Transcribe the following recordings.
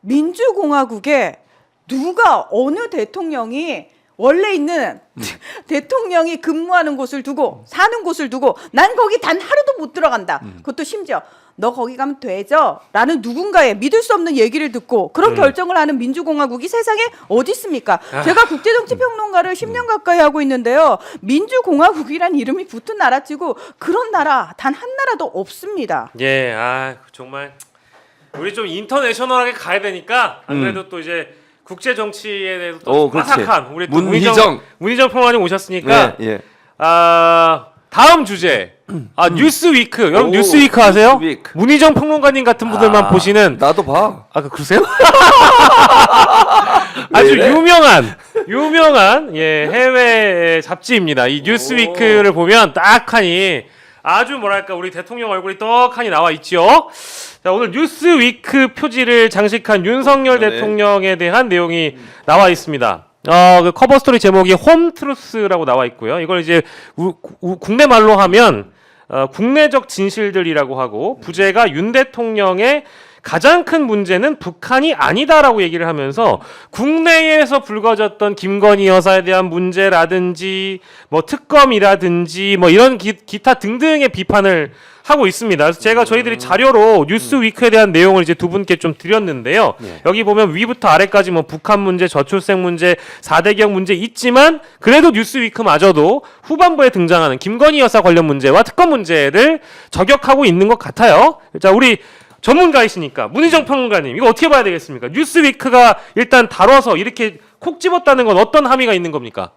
민주공화국에 누가 어느 대통령이 원래 있는 대통령이 근무하는 곳을 두고 사는 곳을 두고 난 거기 단 하루도 못 들어간다. 그것도 심지어 너 거기 가면 되죠? 라는 누군가의 믿을 수 없는 얘기를 듣고 그런 결정을 하는 민주공화국이 세상에 어디 있습니까? 제가 국제정치평론가를 10년 가까이 하고 있는데요. 민주공화국이란 이름이 붙은 나라치고 그런 나라 단 한 나라도 없습니다. 예, 정말 우리 좀 인터내셔널하게 가야 되니까 안 그래도 또 이제 국제 정치에 대해서 또 바삭한 우리 또 문희정 평론가님 오셨으니까 예. 다음 주제 뉴스위크 여러분 뉴스위크 아세요? 뉴스위크. 문희정 평론가님 같은 분들만 보시는 나도 봐. 그러세요? 아주 유명한 해외 잡지입니다. 이 뉴스위크를 보면 딱하니 아주 뭐랄까 우리 대통령 얼굴이 떡하니 나와 있죠. 자, 오늘 뉴스위크 표지를 장식한 윤석열 대통령에 대한 내용이 나와 있습니다. 그 커버 스토리 제목이 홈트루스라고 나와 있고요. 이걸 이제 국내 말로 하면 국내적 진실들이라고 하고 부제가 윤 대통령의 가장 큰 문제는 북한이 아니다라고 얘기를 하면서 국내에서 불거졌던 김건희 여사에 대한 문제라든지 뭐 특검이라든지 뭐 이런 기타 등등의 비판을 하고 있습니다. 그래서 제가 저희들이 자료로 뉴스위크에 대한 내용을 이제 두 분께 좀 드렸는데요. 여기 보면 위부터 아래까지 뭐 북한 문제, 저출생 문제, 4대경 문제 있지만 그래도 뉴스위크마저도 후반부에 등장하는 김건희 여사 관련 문제와 특검 문제를 저격하고 있는 것 같아요. 자, 우리 전문가이시니까 문희정 평론가님 이거 어떻게 봐야 되겠습니까? 뉴스위크가 일단 다뤄서 이렇게 콕 집었다는 건 어떤 함의가 있는 겁니까?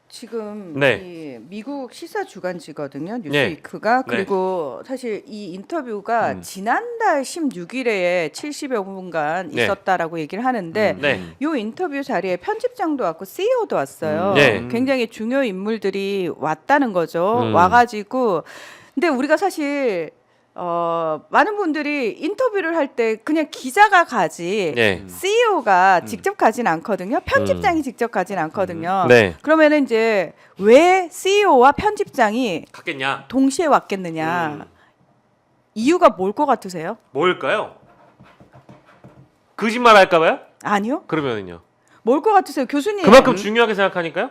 지금 이 미국 시사 주간지거든요. 뉴스위크가. 그리고 사실 이 인터뷰가 지난달 16일에 70여 분간 있었다라고 얘기를 하는데 이 인터뷰 자리에 편집장도 왔고 CEO도 왔어요. 굉장히 중요 인물들이 왔다는 거죠. 와가지고 근데 우리가 사실 많은 분들이 인터뷰를 할 때 그냥 기자가 가지 CEO가 직접 가진 않거든요. 편집장이 직접 가진 않거든요. 그러면은 이제 왜 CEO와 편집장이 갔겠냐? 동시에 왔겠느냐? 이유가 뭘 것 같으세요? 뭘까요? 거짓말 할까 봐요? 아니요. 그러면은요. 뭘 것 같으세요, 교수님? 그만큼 중요하게 생각하니까요?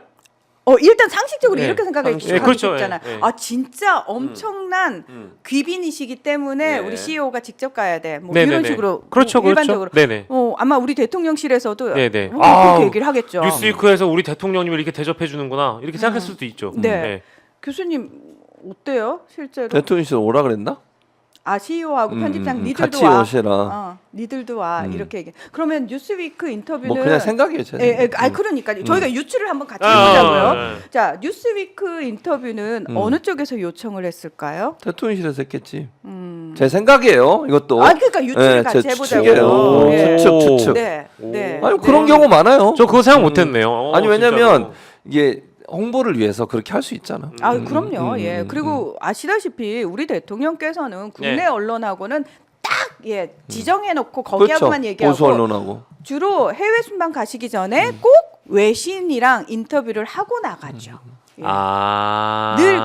일단 상식적으로 이렇게 생각할 수 그렇죠. 있잖아요. 진짜 엄청난 귀빈이시기 때문에 우리 CEO가 직접 가야 돼. 뭐 이런 식으로 그렇죠, 일반적으로. 네네. 아마 우리 대통령실에서도 네네. 그렇게 얘기를 하겠죠. 뉴스위크에서 우리 대통령님을 이렇게 대접해 주는구나 이렇게 생각했을 수도 있죠. 교수님 어때요, 실제로? 대통령실 오라 그랬나? CEO하고 편집장 니들도 같이 와. 오시라. 니들도 와. 이렇게 얘기. 그러면 뉴스위크 인터뷰는 뭐 그냥 생각이에요, 제. 그러니까 저희가 유추를 한번 같이 해보자고요. 자, 뉴스위크 인터뷰는 어느 쪽에서 요청을 했을까요? 대통령실에서 했겠지. 제 생각이에요. 이것도. 그러니까 유추를 같이 해보자고요. 추측. 아니 그런 경우 많아요. 저 그거 생각 못했네요. 아니 왜냐면 이게 홍보를 위해서 그렇게 할 수 있잖아. 그럼요. 그리고 아시다시피 우리 대통령께서는 국내 언론하고는 딱 지정해놓고 거기하고만 얘기하고 보수 언론하고 주로 해외 순방 가시기 전에 꼭 외신이랑 인터뷰를 하고 나가죠. 늘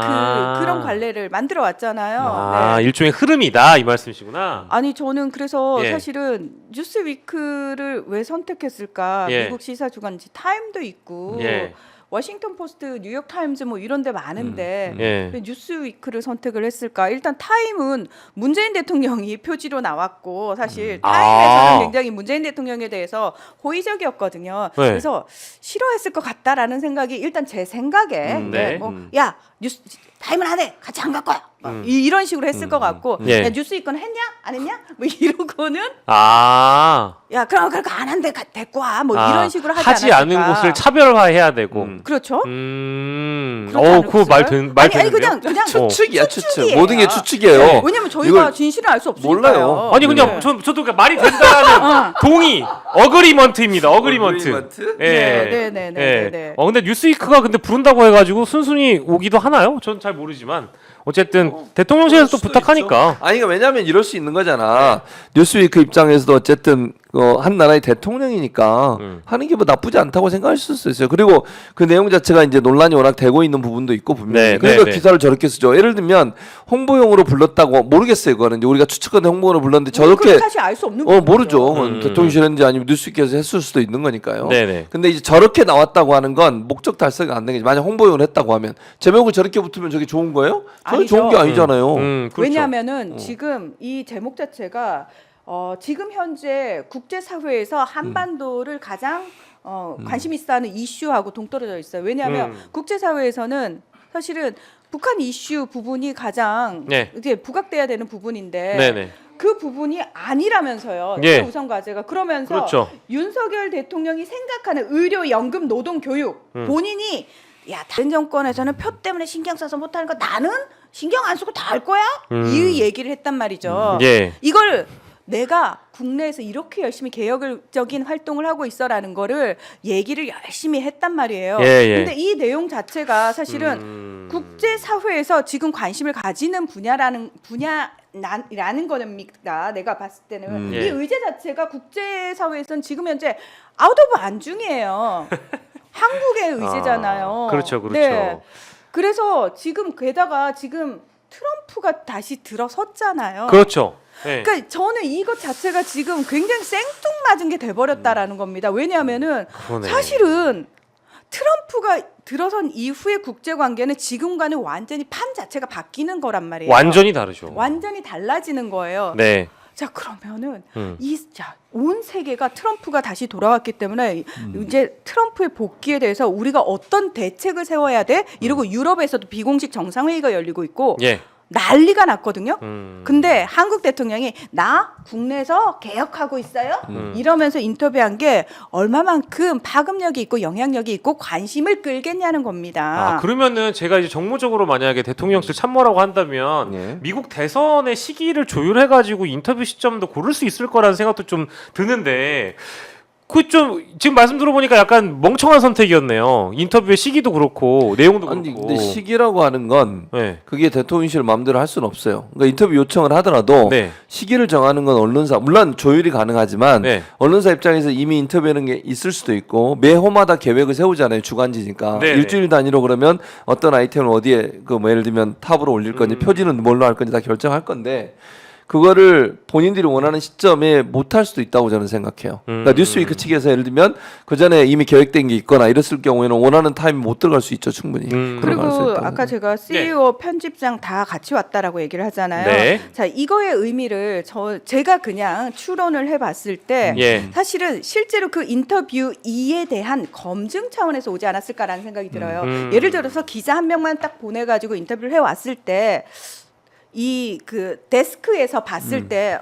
그런 관례를 만들어 왔잖아요. 일종의 흐름이다 이 말씀이시구나. 아니 저는 그래서 사실은 뉴스위크를 왜 선택했을까? 미국 시사 주간지 타임도 있고 워싱턴 포스트, 뉴욕 타임즈 뭐 이런 데 많은데 왜 뉴스위크를 선택을 했을까? 일단 타임은 문재인 대통령이 표지로 나왔고 사실 타임에서는 굉장히 문재인 대통령에 대해서 호의적이었거든요. 그래서 싫어했을 것 같다라는 생각이 일단 제 생각에 야 뉴스 타임은 안 해. 같이 안 갈 거야. 이런 식으로 했을 것 같고 야, 뉴스위크는 했냐? 안 했냐? 뭐 이러고는 야 그럼 그거 안 한대 데리고 와. 뭐 이런 식으로 하지 않는 곳을 차별화해야 되고 그렇죠. 그거 말 되는데요? 아니 그냥 추측이야 추측. 모든 게 추측이에요. 왜냐면 저희가 진실을 알 수 없으니까요. 몰라요. 아니 그냥 저도 그러니까 말이 된다는 동의. 어그리먼트입니다. 어그리먼트. 네. 근데 뉴스위크가 근데 부른다고 해가지고 순순히 오기도 하나요? 전 잘 모르지만 어쨌든 대통령실에서 또 부탁하니까. 아니 그러니까 왜냐면 이럴 수 있는 거잖아. 뉴스위크 입장에서도 어쨌든 한 나라의 대통령이니까 하는 게 뭐 나쁘지 않다고 생각할 수 있어요. 그리고 그 내용 자체가 이제 논란이 워낙 되고 있는 부분도 있고 분명히. 그러니까 기사를 저렇게 쓰죠. 예를 들면 홍보용으로 불렀다고 모르겠어요. 그거는 이제 우리가 추측하는 홍보용으로 불렀는데 저렇게 사실 알 수 없는 부분이죠. 모르죠. 대통령실인지 아니면 뉴스위크에서 했을 수도 있는 거니까요. 네네. 근데 이제 저렇게 나왔다고 하는 건 목적 달성이 안 되겠지. 만약 홍보용을 했다고 하면 제목을 저렇게 붙으면 저게 좋은 거예요? 저는 아니죠. 좋은 게 아니잖아요. 그렇죠. 왜냐하면은 지금 이 제목 자체가 지금 현재 국제사회에서 한반도를 가장 관심 있어하는 이슈하고 동떨어져 있어요. 왜냐하면 국제사회에서는 사실은 북한 이슈 부분이 가장 네. 이제 부각돼야 되는 부분인데 네네. 그 부분이 아니라면서요. 예. 우선 과제가 그러면서 그렇죠. 윤석열 대통령이 생각하는 의료, 연금, 노동, 교육 본인이 야 다른 정권에서는 표 때문에 신경 써서 못하는 거 나는 신경 안 쓰고 다 할 거야? 이 얘기를 했단 말이죠. 예. 이걸 내가 국내에서 이렇게 열심히 개혁적인 활동을 하고 있어라는 거를 얘기를 열심히 했단 말이에요. 예. 근데 이 내용 자체가 사실은 국제사회에서 지금 관심을 가지는 분야라는 겁니다. 내가 봤을 때는 예. 이 의제 자체가 국제사회에서는 지금 현재 아웃 오브 안중이에요. 한국의 의제잖아요. 그렇죠, 그렇죠. 네. 그래서 지금 게다가 지금 트럼프가 다시 들어섰잖아요. 그렇죠. 네. 그러니까 저는 이것 자체가 지금 굉장히 생뚱맞은 게 돼버렸다라는 겁니다. 왜냐하면은 그러네. 사실은 트럼프가 들어선 이후의 국제 관계는 지금과는 완전히 판 자체가 바뀌는 거란 말이에요. 완전히 다르죠. 완전히 달라지는 거예요. 네. 자 그러면은 온 세계가 트럼프가 다시 돌아왔기 때문에 이제 트럼프의 복귀에 대해서 우리가 어떤 대책을 세워야 돼? 이러고 유럽에서도 비공식 정상회의가 열리고 있고 예. 난리가 났거든요. 근데 한국 대통령이 나 국내에서 개혁하고 있어요. 이러면서 인터뷰한 게 얼마만큼 파급력이 있고 영향력이 있고 관심을 끌겠냐는 겁니다. 그러면은 제가 이제 정무적으로 만약에 대통령실 참모라고 한다면 예. 미국 대선의 시기를 조율해가지고 인터뷰 시점도 고를 수 있을 거라는 생각도 좀 드는데 그 좀 지금 말씀 들어보니까 약간 멍청한 선택이었네요. 인터뷰의 시기도 그렇고 내용도 그렇고. 아니 근데 시기라고 하는 건 네. 그게 대통령실 마음대로 할 수는 없어요. 그러니까 인터뷰 요청을 하더라도 네. 시기를 정하는 건 언론사 물론 조율이 가능하지만 네. 언론사 입장에서 이미 인터뷰하는 게 있을 수도 있고 매 호마다 계획을 세우잖아요. 주간지니까 네. 일주일 단위로 그러면 어떤 아이템을 어디에 뭐 예를 들면 탑으로 올릴 건지 표지는 뭘로 할 건지 다 결정할 건데 그거를 본인들이 원하는 시점에 못 할 수도 있다고 저는 생각해요. 그러니까 뉴스위크 측에서 예를 들면 그 전에 이미 계획된 게 있거나 이랬을 경우에는 원하는 타임이 못 들어갈 수 있죠, 충분히. 그럴 그리고 가능성이 있다고 아까 제가 CEO 편집장 다 같이 왔다라고 얘기를 하잖아요. 네. 자 이거의 의미를 제가 그냥 추론을 해봤을 때 예. 사실은 실제로 그 인터뷰 이에 대한 검증 차원에서 오지 않았을까라는 생각이 들어요. 예를 들어서 기자 한 명만 딱 보내가지고 인터뷰를 해왔을 때 이 그 데스크에서 봤을 때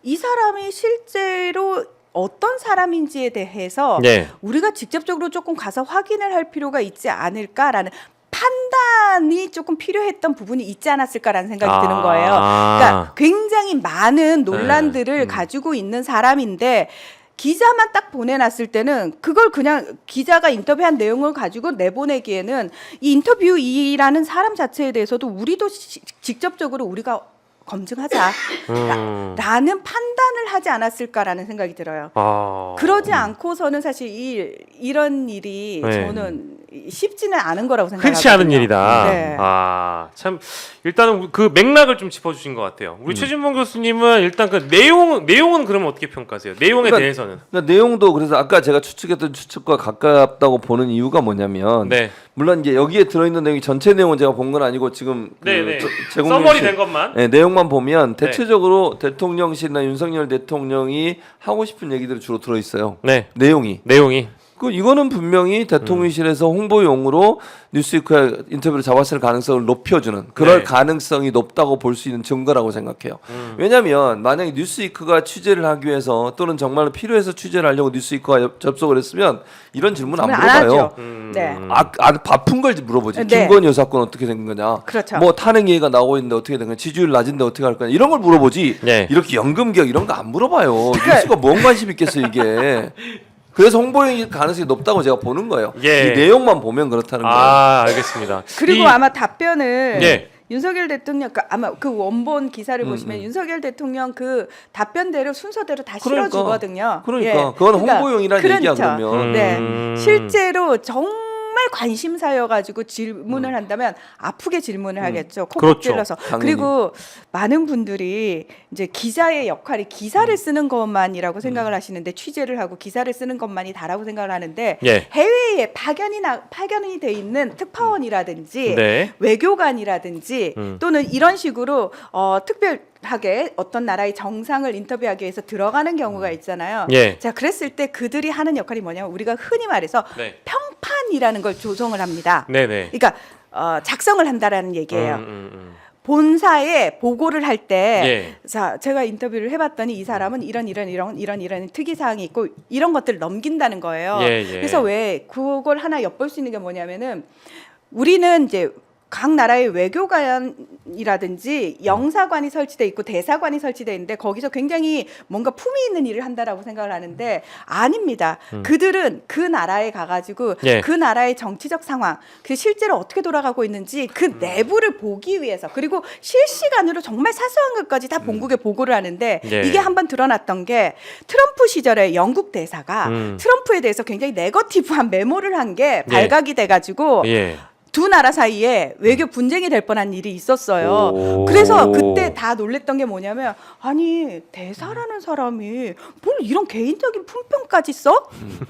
이 사람이 실제로 어떤 사람인지에 대해서 네. 우리가 직접적으로 조금 가서 확인을 할 필요가 있지 않을까라는 판단이 조금 필요했던 부분이 있지 않았을까라는 생각이 드는 거예요. 그러니까 굉장히 많은 논란들을 가지고 있는 사람인데 기자만 딱 보내놨을 때는 그걸 그냥 기자가 인터뷰한 내용을 가지고 내보내기에는 이 인터뷰이라는 사람 자체에 대해서도 우리도 직접적으로 우리가 검증하자 라는 판단을 하지 않았을까라는 생각이 들어요. 그러지 않고서는 사실 이런 일이 네. 저는 쉽지는 않은 거라고 생각합니다. 흔치 않은 일이다. 네. 참 일단은 그 맥락을 좀 짚어주신 것 같아요. 우리 최진봉 교수님은 일단 그 내용은 그러면 어떻게 평가하세요? 내용에 그러니까, 대해서는. 그러니까 내용도 그래서 아까 제가 추측했던 추측과 가깝다고 보는 이유가 뭐냐면 네. 물론 이제 여기에 들어있는 내용이 전체 내용은 제가 본 건 아니고 지금 네네. 제공 서머리 된 것만. 네, 내용만 보면 대체적으로 대통령실이나 윤석열 대통령이 하고 싶은 얘기들이 주로 들어있어요. 네. 내용이. 이거는 분명히 대통령실에서 홍보용으로 뉴스위크에 인터뷰를 잡았을 가능성을 높여주는 그럴 네. 가능성이 높다고 볼 수 있는 증거라고 생각해요. 왜냐하면 만약에 뉴스위크가 취재를 하기 위해서 또는 정말로 필요해서 취재를 하려고 뉴스위크와 접속을 했으면 이런 질문 안 물어봐요. 네. 바쁜 걸 물어보지. 네. 김건희 여사 건 어떻게 된 거냐. 그렇죠. 뭐 탄핵 얘기가 나오고 있는데 어떻게 된 거냐. 지지율 낮은데 어떻게 할 거냐. 이런 걸 물어보지. 네. 이렇게 연금 개혁 이런 거 안 물어봐요. 뉴스가 뭔 관심 있겠어 이게. 그래서 홍보의 가능성이 높다고 제가 보는 거예요. 예. 이 내용만 보면 그렇다는 거예요. 알겠습니다. 그리고 아마 답변을 예. 윤석열 대통령 아마 그 원본 기사를 보시면 윤석열 대통령 그 답변대로 순서대로 다 실어주거든요. 그러니까 그건 홍보용이라는 얘기야 그러면. 네, 실제로 정말 관심사여가지고 질문을 한다면 아프게 질문을 하겠죠. 콕콕 그렇죠. 찔러서. 그리고 많은 분들이 이제 기자의 역할이 기사를 쓰는 것만이라고 생각을 하시는데 취재를 하고 기사를 쓰는 것만이 다라고 생각을 하는데 예. 해외에 파견이 돼 있는 특파원이라든지 네. 외교관이라든지 또는 이런 식으로 특별하게 어떤 나라의 정상을 인터뷰하기 위해서 들어가는 경우가 있잖아요. 예. 자, 그랬을 때 그들이 하는 역할이 뭐냐면 우리가 흔히 말해서 네. 평판이라는 걸 조성을 합니다. 네네. 그러니까 작성을 한다라는 얘기예요. 본사에 보고를 할 때, 예. 자, 제가 인터뷰를 해봤더니 이 사람은 이런 특이 사항이 있고 이런 것들을 넘긴다는 거예요. 예. 그래서 왜 그걸 하나 엿볼 수 있는 게 뭐냐면은 우리는 이제 각 나라의 외교관이라든지 영사관이 설치돼 있고 대사관이 설치돼 있는데 거기서 굉장히 뭔가 품위 있는 일을 한다라고 생각을 하는데 아닙니다. 그들은 그 나라에 가가지고 예. 그 나라의 정치적 상황, 그 실제로 어떻게 돌아가고 있는지 그 내부를 보기 위해서 그리고 실시간으로 정말 사소한 것까지 다 본국에 보고를 하는데 예. 이게 한번 드러났던 게 트럼프 시절에 영국 대사가 트럼프에 대해서 굉장히 네거티브한 메모를 한 게 발각이 돼가지고 예. 두 나라 사이에 외교 분쟁이 될 뻔한 일이 있었어요. 오. 그래서 그때 다 놀랬던 게 뭐냐면 아니 대사라는 사람이 뭘 이런 개인적인 품평까지 써?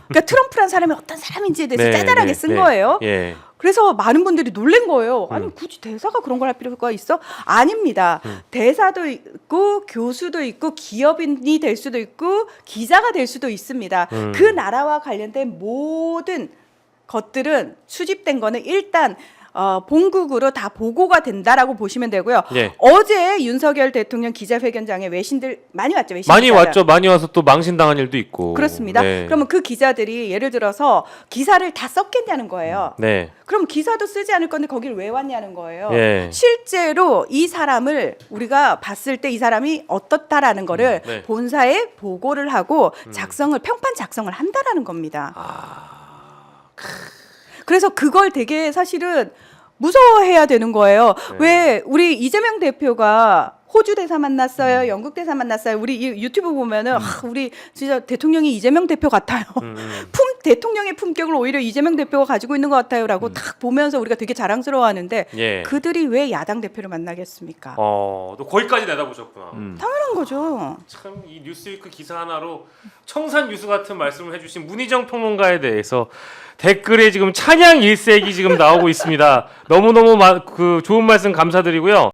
그러니까 트럼프란 사람이 어떤 사람인지에 대해서 짜잘하게 쓴 거예요. 예. 그래서 많은 분들이 놀란 거예요. 아니 굳이 대사가 그런 걸 할 필요가 있어? 아닙니다. 대사도 있고 교수도 있고 기업인이 될 수도 있고 기자가 될 수도 있습니다. 그 나라와 관련된 모든 것들은 수집된 거는 일단 본국으로 다 보고가 된다라고 보시면 되고요. 예. 어제 윤석열 대통령 기자회견장에 외신들 많이 왔죠. 많이 왔죠. 많이 와서 또 망신당한 일도 있고. 그렇습니다. 네. 그러면 그 기자들이 예를 들어서 기사를 다 썼겠냐는 거예요. 네. 그럼 기사도 쓰지 않을 건데 거기를 왜 왔냐는 거예요. 예. 실제로 이 사람을 우리가 봤을 때 이 사람이 어떻다라는 거를 네. 본사에 보고를 하고 평판 작성을 한다라는 겁니다. 그래서 그걸 되게 사실은 무서워해야 되는 거예요. 네. 왜 우리 이재명 대표가 호주 대사 만났어요, 영국 대사 만났어요. 우리 이 유튜브 보면은 우리 진짜 대통령이 이재명 대표 같아요. 대통령의 품격을 오히려 이재명 대표가 가지고 있는 것 같아요라고 딱 보면서 우리가 되게 자랑스러워하는데 예. 그들이 왜 야당 대표를 만나겠습니까? 또 거기까지 내다보셨구나. 당연한 거죠. 참 이 뉴스위크 기사 하나로 청산 뉴스 같은 말씀을 해주신 문희정 평론가에 대해서 댓글에 지금 찬양 일색이 지금 나오고 있습니다. 너무너무 좋은 말씀 감사드리고요.